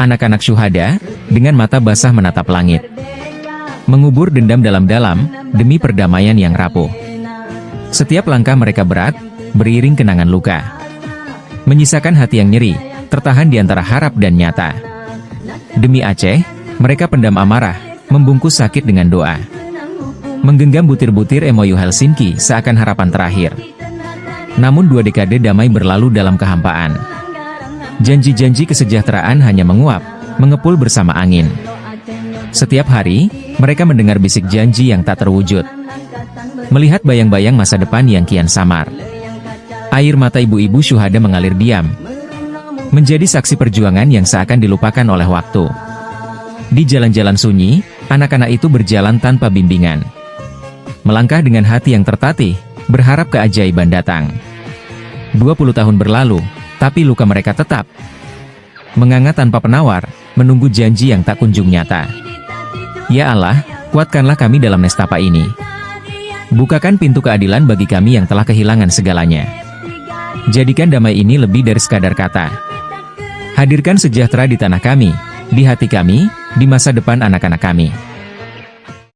anak-anak syuhada, dengan mata basah menatap langit. Mengubur dendam dalam-dalam, demi perdamaian yang rapuh. Setiap langkah mereka berat, beriring kenangan luka. Menyisakan hati yang nyeri, tertahan di antara harap dan nyata. Demi Aceh, mereka pendam amarah, membungkus sakit dengan doa. Menggenggam butir-butir MOU Helsinki seakan harapan terakhir. Namun 2 dekade damai berlalu dalam kehampaan. Janji-janji kesejahteraan hanya menguap, mengepul bersama angin. Setiap hari, mereka mendengar bisik janji yang tak terwujud. Melihat bayang-bayang masa depan yang kian samar. Air mata ibu-ibu syuhada mengalir diam. Menjadi saksi perjuangan yang seakan dilupakan oleh waktu. Di jalan-jalan sunyi, anak-anak itu berjalan tanpa bimbingan. Melangkah dengan hati yang tertatih, berharap keajaiban datang. 20 tahun berlalu, tapi luka mereka tetap menganga tanpa penawar, menunggu janji yang tak kunjung nyata. Ya Allah, kuatkanlah kami dalam nestapa ini. Bukakan pintu keadilan bagi kami yang telah kehilangan segalanya. Jadikan damai ini lebih dari sekadar kata. Hadirkan sejahtera di tanah kami, di hati kami, di masa depan anak-anak kami.